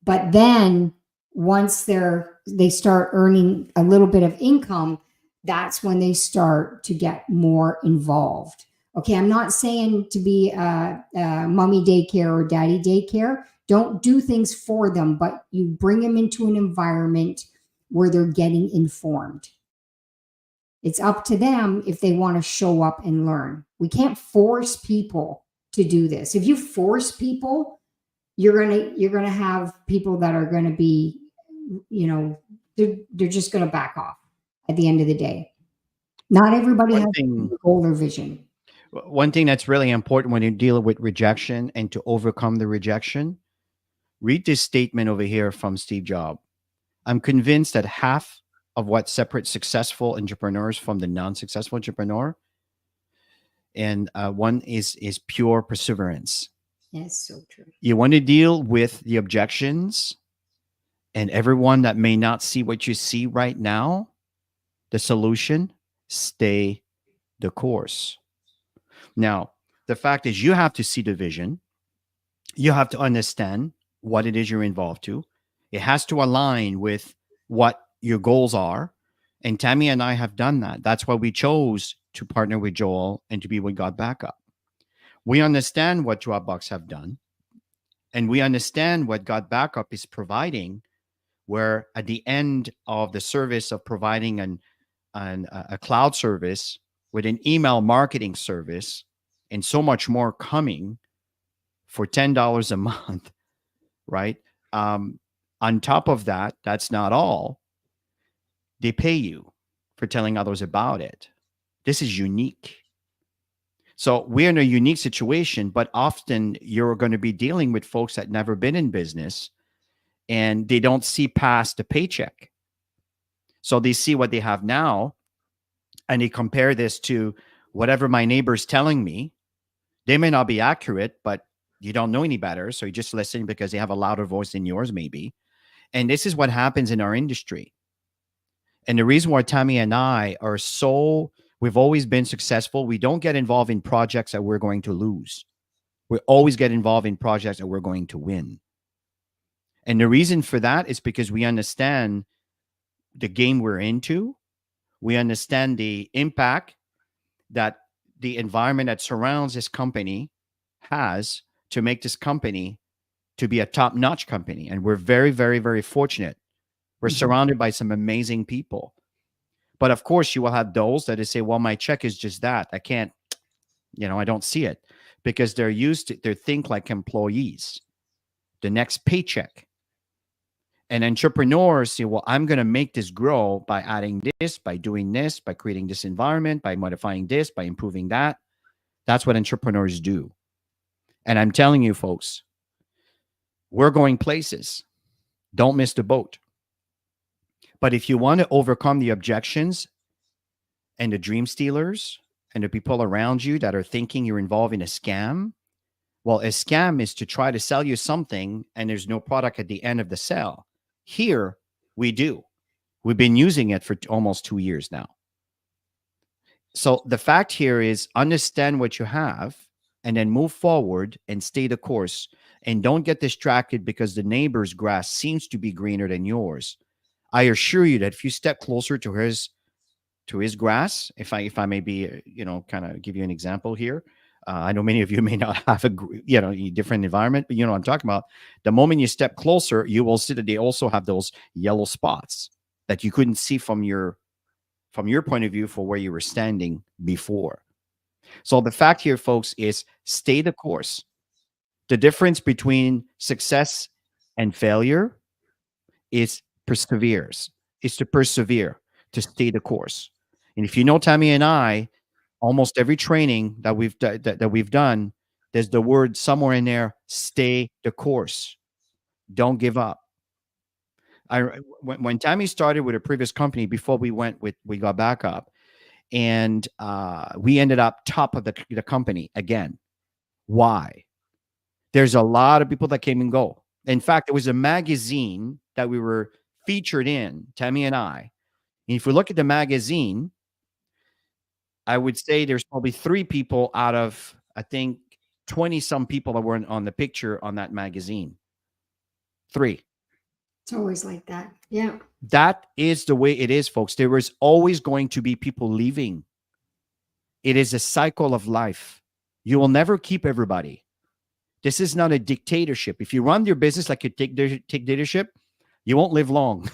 but then once they start earning a little bit of income, that's when they start to get more involved. Okay, I'm not saying to be a mommy daycare or daddy daycare. Don't do things for them, but you bring them into an environment where they're getting informed. It's up to them if they want to show up and learn. We can't force people to do this. If you force people, you're gonna have people that are gonna be, they're just gonna back off at the end of the day. Not everybody One has thing, a goal or vision. one thing that's really important when you deal with rejection and to overcome the rejection, read this statement over here from Steve Jobs. I'm convinced that half of what separates successful entrepreneurs from the non-successful entrepreneur, and one is pure perseverance. Yes, so true. You want to deal with the objections and everyone that may not see what you see right now. The solution: stay the course. Now, the fact is, you have to see the vision. You have to understand what it is you're involved to. It has to align with what your goals are. And Tammy and I have done that. That's why we chose to partner with Joel and to be with God Backup. We understand what Dropbox have done, and we understand what God Backup is providing, where at the end of the service of providing a cloud service with an email marketing service and so much more coming for $10 a month, right? On top of that, that's not all. They pay you for telling others about it. This is unique. So we're in a unique situation, but often you're going to be dealing with folks that never been in business and they don't see past the paycheck. So they see what they have now and they compare this to whatever my neighbor's telling me. They may not be accurate, but you don't know any better. So you're just listening because they have a louder voice than yours, maybe. And this is what happens in our industry. And the reason why Tammy and I we've always been successful. We don't get involved in projects that we're going to lose. We always get involved in projects that we're going to win. And the reason for that is because we understand the game we're into. We understand the impact that the environment that surrounds this company has to make this company to be a top-notch company. And we're very, very, very fortunate. We're surrounded by some amazing people. But of course, you will have those that say, well, my check is just that. I can't, I don't see it, because they think like employees, the next paycheck. And entrepreneurs say, well, I'm going to make this grow by adding this, by doing this, by creating this environment, by modifying this, by improving that. That's what entrepreneurs do. And I'm telling you, folks, we're going places. Don't miss the boat. But if you want to overcome the objections and the dream stealers and the people around you that are thinking you're involved in a scam, well, a scam is to try to sell you something and there's no product at the end of the sale. Here, we do. We've been using it for almost 2 years now. So the fact here is, understand what you have and then move forward and stay the course. And don't get distracted because the neighbor's grass seems to be greener than yours. I assure you that if you step closer to his grass, if I may be, kind of give you an example here. I know many of you may not have a different environment, but I'm talking about. The moment you step closer, you will see that they also have those yellow spots that you couldn't see from your point of view for where you were standing before. So the fact here, folks, is stay the course. The difference between success and failure is to persevere, to stay the course. And if you know Tammy and I, almost every training that we've done, there's the word somewhere in there: stay the course. Don't give up. When Tammy started with a previous company, before we got Backup, and we ended up top of the company again. Why? There's a lot of people that came and go. In fact, there was a magazine that we were featured in, Tammy and I. And if we look at the magazine, I would say there's probably 3 people out of, I think, 20 some people that weren't on the picture on that magazine. 3. It's always like that. Yeah. That is the way it is, folks. There is always going to be people leaving. It is a cycle of life. You will never keep everybody. This is not a dictatorship. If you run your business like you take dictatorship, you won't live long.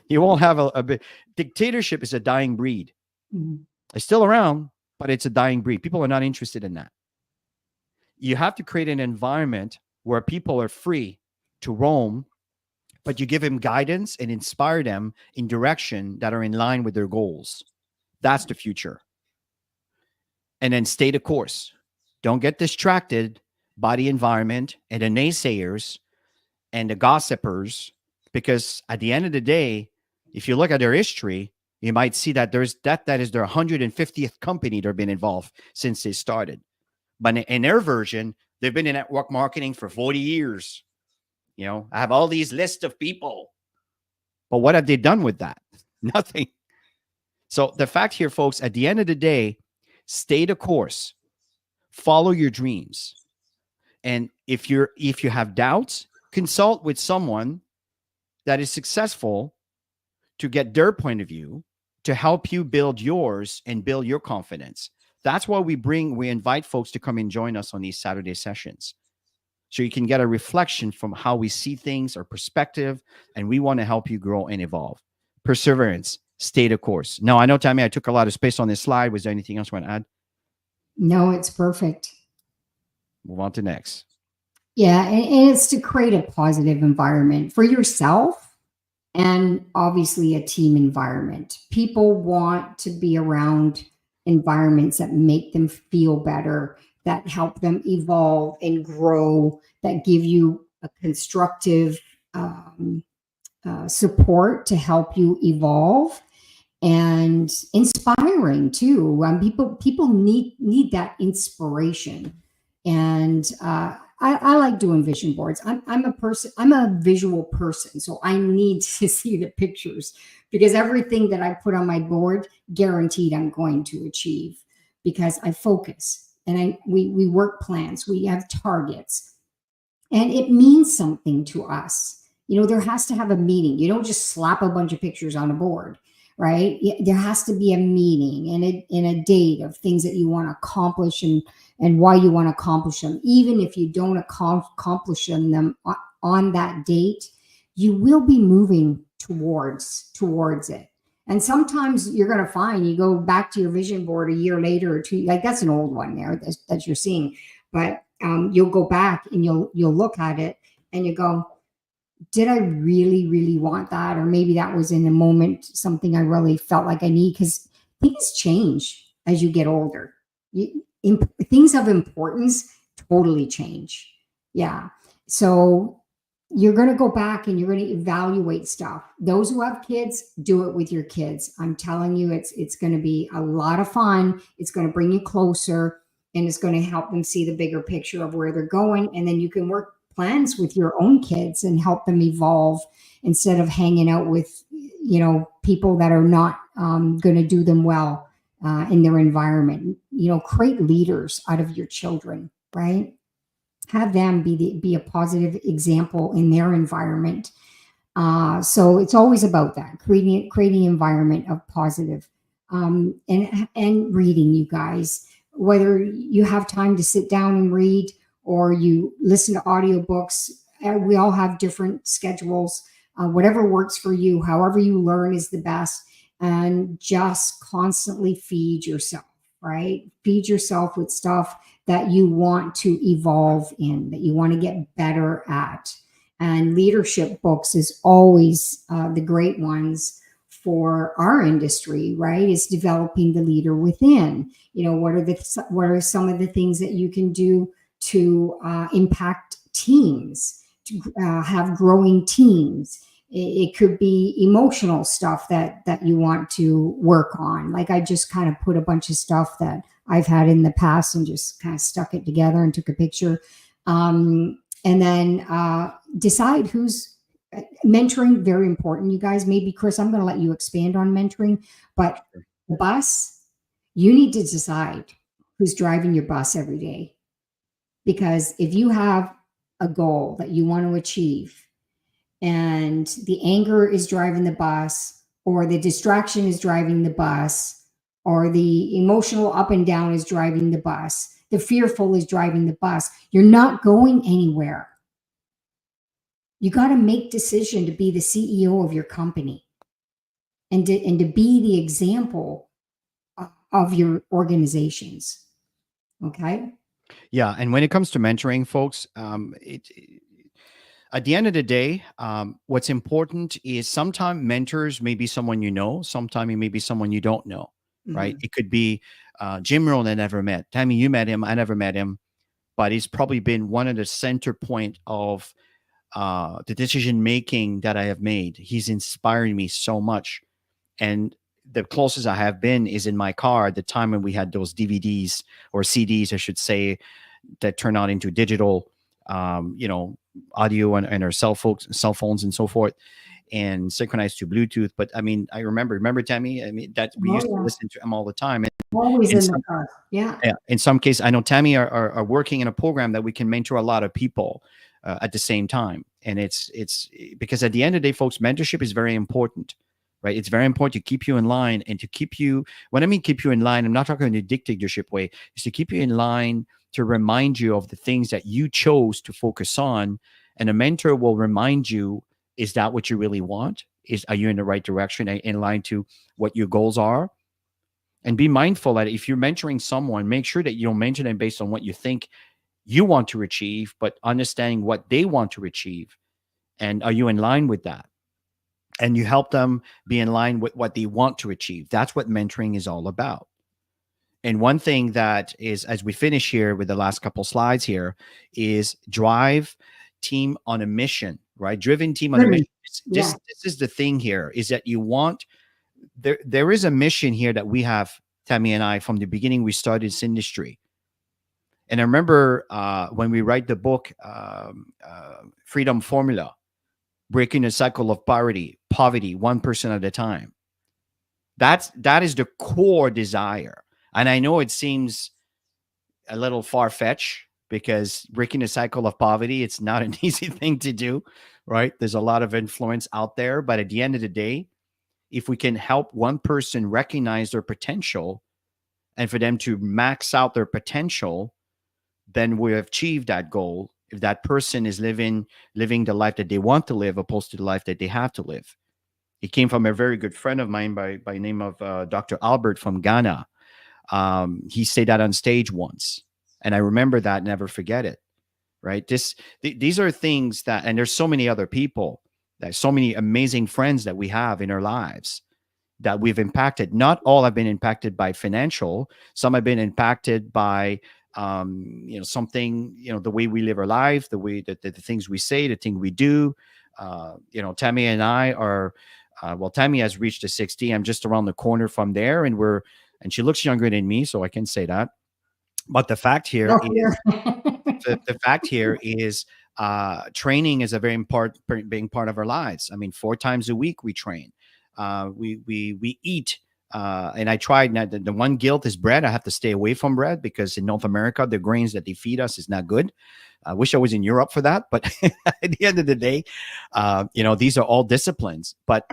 You won't have a bit. Dictatorship is a dying breed. Mhm. It's still around, but it's a dying breed. People are not interested in that. You have to create an environment where people are free to roam, but you give them guidance and inspire them in direction that are in line with their goals. That's the future. And then stay the course. Don't get distracted by the environment and the naysayers and the gossipers, because at the end of the day, if you look at their history, you might see that that is their 150th company they've been involved since they started. But in their version, they've been in network marketing for 40 years. You know, I have all these lists of people. But what have they done with that? Nothing. So the fact here, folks, at the end of the day, stay the course. Follow your dreams. And if you have doubts, consult with someone that is successful to get their point of view, to help you build yours and build your confidence. That's why we invite folks to come and join us on these Saturday sessions. So you can get a reflection from how we see things, our perspective, and we want to help you grow and evolve. Perseverance, stay the course. Now, I know, Tammy, I took a lot of space on this slide. Was there anything else you want to add? No, it's perfect. Move on to next. Yeah, and it's to create a positive environment for yourself and obviously a team environment. People want to be around environments that make them feel better, that help them evolve and grow, that give you a constructive support to help you evolve, and inspiring too. People need that inspiration, and I like doing vision boards. I'm a visual person, so I need to see the pictures, because everything that I put on my board, guaranteed I'm going to achieve, because I focus and we work plans, we have targets, and it means something to us. You know, there has to have a meaning. You don't just slap a bunch of pictures on a board, right? There has to be a meaning and a date of things that you want to accomplish, and why you want to accomplish them. Even if you don't accomplish them on that date, you will be moving towards it. And sometimes you're going to find, you go back to your vision board a year later or two, like that's an old one there that you're seeing, but you'll go back and you'll look at it and you go, did I really, really want that? Or maybe that was in a moment, something I really felt like I need, because things change as you get older. Things of importance totally change. Yeah. So you're going to go back and you're going to evaluate stuff. Those who have kids, do it with your kids. I'm telling you, it's going to be a lot of fun. It's going to bring you closer, and it's going to help them see the bigger picture of where they're going. And then you can work plans with your own kids and help them evolve, instead of hanging out with, people that are not going to do them well in their environment. Create leaders out of your children, right? Have them be a positive example in their environment. So it's always about that, creating an environment of positive, and reading, you guys. Whether you have time to sit down and read or you listen to audiobooks, we all have different schedules. Whatever works for you, however you learn is the best, and just constantly feed yourself, right? Feed yourself with stuff that you want to evolve in, that you want to get better at. And leadership books is always the great ones for our industry, right? Is developing the leader within. What are some of the things that you can do to impact teams, to have growing teams? It could be emotional stuff that you want to work on. Like I just kind of put a bunch of stuff that I've had in the past and just kind of stuck it together and took a picture. And then decide who's mentoring, very important, you guys. Maybe Chris, I'm going to let you expand on mentoring, but the bus, you need to decide who's driving your bus every day. Because if you have a goal that you want to achieve and the anger is driving the bus, or the distraction is driving the bus, or the emotional up and down is driving the bus, the fearful is driving the bus, you're not going anywhere. You got to make decision to be the CEO of your company and to be the example of your organizations. Okay. Yeah, and when it comes to mentoring, folks, at the end of the day, what's important is sometimes mentors may be someone you know, sometimes it may be someone you don't know, right? It could be Jim Rohn I never met. Tammy, you met him. I never met him, but he's probably been one of the center point of the decision making that I have made. He's inspiring me so much, and the closest I have been is in my car at the time when we had those DVDs or CDs, I should say, that turn out into digital, audio and our cell phones and so forth, and synchronized to Bluetooth. But I mean, remember Tammy, I mean, that we used to listen to him all the time. And always in the car. Yeah. In some case, I know Tammy are working in a program that we can mentor a lot of people at the same time. And it's because at the end of the day, folks, mentorship is very important. Right? It's very important to keep you in line and to keep you, when I mean keep you in line, I'm not talking in a dictatorship way, is to keep you in line, to remind you of the things that you chose to focus on. And a mentor will remind you, is that what you really want? Are you in the right direction, in line to what your goals are? And be mindful that if you're mentoring someone, make sure that you don't mentor them based on what you think you want to achieve, but understanding what they want to achieve. And are you in line with that? And you help them be in line with what they want to achieve. That's what mentoring is all about. And one thing that is, as we finish here with the last couple slides here, is drive team on a mission, right? Driven team on a mission. This is the thing here, is that you want, there is a mission here that we have, Tammy and I, from the beginning we started this industry. And I remember when we write the book, Freedom Formula, breaking the cycle of poverty 1% at a time. That is the core desire. And I know it seems a little far-fetched, because breaking the cycle of poverty, it's not an easy thing to do, right? There's a lot of influence out there, but at the end of the day, if we can help one person recognize their potential and for them to max out their potential, then we have achieved that goal. If that person is living the life that they want to live, opposed to the life that they have to live. It came from a very good friend of mine by name of Dr. Albert from Ghana. He said that on stage once, and I remember that, never forget it. Right? These are things that, and there's so many other people, that so many amazing friends that we have in our lives that we've impacted. Not all have been impacted by financial. Some have been impacted by something, the way we live our life, the way that the things we say, the thing we do. Tammy and I are, Tammy has reached the 60. I'm just around the corner from there, and she looks younger than me, so I can say that. But the fact here the fact here is training is a very important being part of our lives. I mean, 4 times a week we train. We eat. And I tried. Now, the one guilt is bread. I have to stay away from bread, because in North America, the grains that they feed us is not good. I wish I was in Europe for that. But at the end of the day, these are all disciplines. But,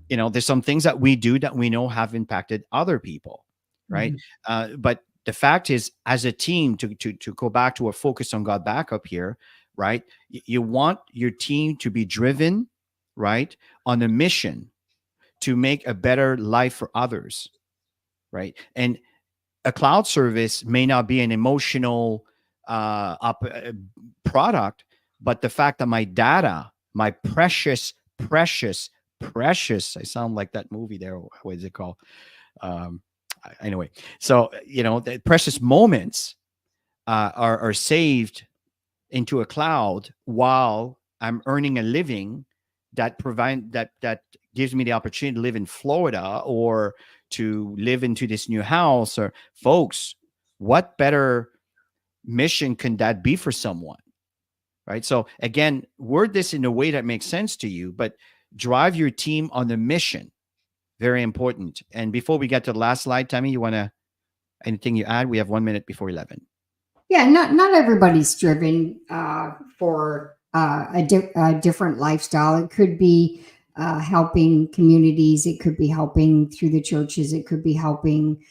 there's some things that we do that we know have impacted other people, right? But the fact is, as a team, to go back to a focus on God back up here, right? You want your team to be driven, right, on a mission to make a better life for others, right? And a cloud service may not be an emotional product, but the fact that my data, my precious, I sound like that movie there. What is it called? Anyway, so, the precious moments are saved into a cloud while I'm earning a living that gives me the opportunity to live in Florida or to live into this new house. Or, folks, what better mission can that be for someone? right? So again, word this in a way that makes sense to you, but drive your team on the mission. Very important. And before we get to the last slide, Tammy, you want to, anything you add? We have 1 minute before 11. Yeah, not everybody's driven for a different lifestyle. It could be helping communities. It could be helping through the churches. It could be helping.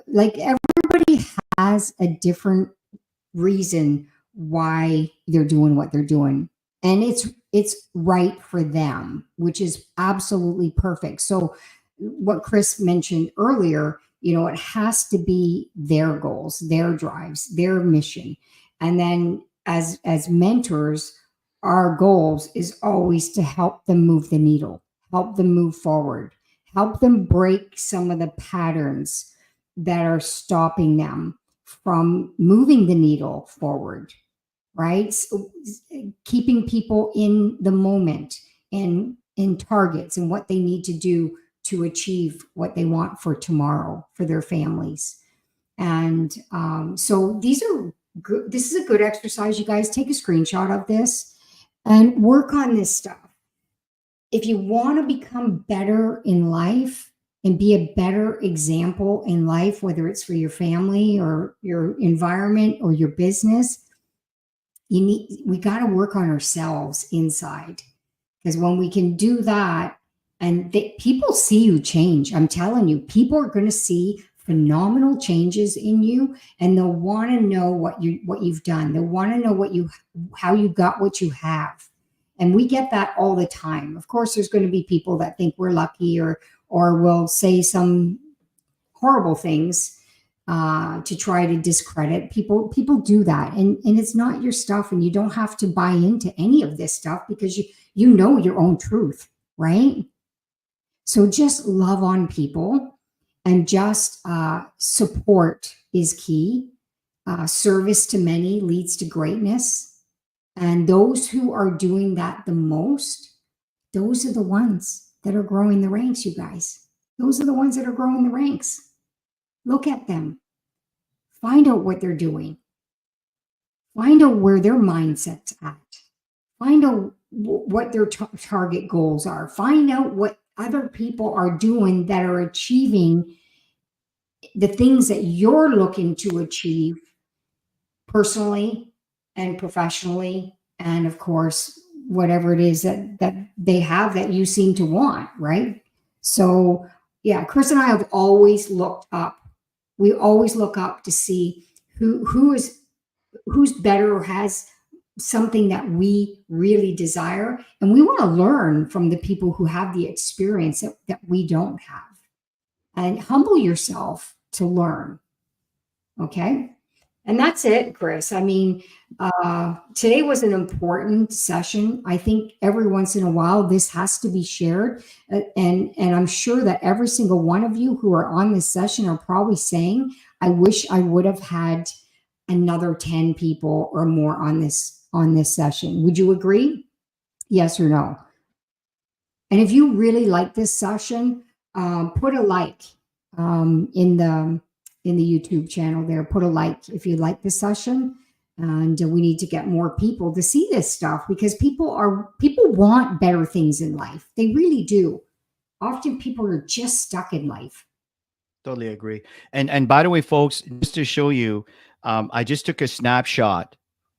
Like everybody has a different reason why they're doing what they're doing, and it's right for them, which is absolutely perfect. So, what Chris mentioned earlier, it has to be their goals, their drives, their mission. And then as mentors, our goals is always to help them move the needle, help them move forward, help them break some of the patterns that are stopping them from moving the needle forward, right? So, keeping people in the moment and in targets and what they need to do to achieve what they want for tomorrow for their families. And so these are good. This is a good exercise. You guys take a screenshot of this and work on this stuff. If you want to become better in life and be a better example in life, whether it's for your family or your environment or your business, we got to work on ourselves inside. Because when we can do that, and people see you change. I'm telling you, people are going to see phenomenal changes in you, and they'll want to know what you've done. They'll want to know how you got what you have. And we get that all the time. Of course, there's going to be people that think we're lucky or will say some horrible things to try to discredit people. People do that, and it's not your stuff, and you don't have to buy into any of this stuff because you know your own truth, right? So just love on people, and just support is key. Service to many leads to greatness. And those who are doing that the most, those are the ones that are growing the ranks, you guys. Those are the ones that are growing the ranks. Look at them. Find out what they're doing. Find out where their mindset's at. Find out what their target goals are. Find out what other people are doing that are achieving the things that you're looking to achieve personally and professionally, and of course whatever it is that they have that you seem to want, right? So yeah, Chris and I have always looked up. We always look up to see who's better or has something that we really desire, and we want to learn from the people who have the experience that we don't have, and humble yourself to learn. Okay. And that's it, Chris. I mean, today was an important session. I think every once in a while this has to be shared, and I'm sure that every single one of you who are on this session are probably saying, I wish I would have had another 10 people or more on this session. Would you agree? Yes or no? And if you really like this session, put a like in the YouTube channel there. Put a like if you like the session. And we need to get more people to see this stuff, because people want better things in life. They really do. Often people are just stuck in life. Totally agree. And by the way, folks, just to show you, I just took a snapshot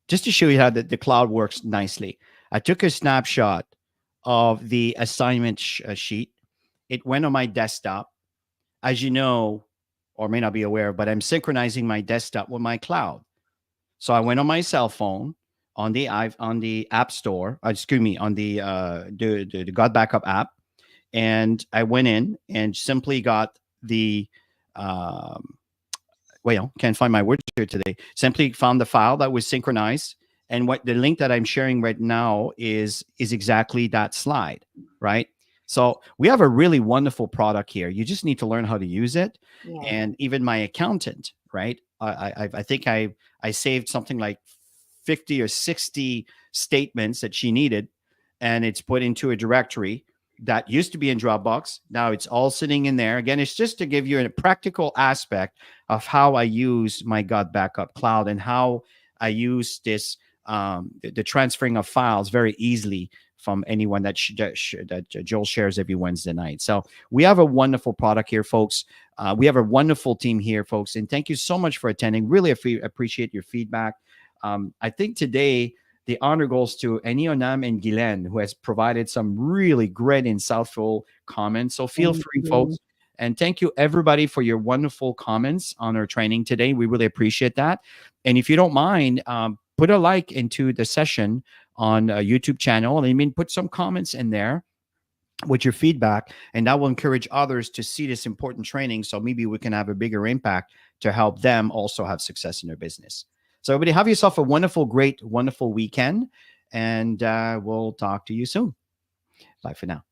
just to show you how the cloud works nicely. I took a snapshot of the assignment sheet. It went on my desktop. As you know, or may not be aware, but I'm synchronizing my desktop with my cloud. So I went on my cell phone on the App Store, on the God Backup app, and I went in and simply got the can't find my words here today. Simply found the file that was synchronized, and what the link that I'm sharing right now is exactly that slide, right? So we have a really wonderful product here. You just need to learn how to use it. Yeah. And even my accountant, right? I think I saved something like 50 or 60 statements that she needed, and it's put into a directory that used to be in Dropbox. Now it's all sitting in there. Again, it's just to give you a practical aspect of how I use my God Backup Cloud and how I use this the transferring of files very easily from anyone that Joel shares every Wednesday night. So we have a wonderful product here, folks. We have a wonderful team here, folks. And thank you so much for attending. Really appreciate your feedback. I think today the honor goes to Enionam and Guylaine, who has provided some really great, insightful comments. So feel free, folks. And thank you, everybody, for your wonderful comments on our training today. We really appreciate that. And if you don't mind, put a like into the session on a YouTube channel. I mean, put some comments in there with your feedback, and that will encourage others to see this important training. So maybe we can have a bigger impact to help them also have success in their business. So everybody, have yourself a wonderful, great, wonderful weekend, and we'll talk to you soon. Bye for now.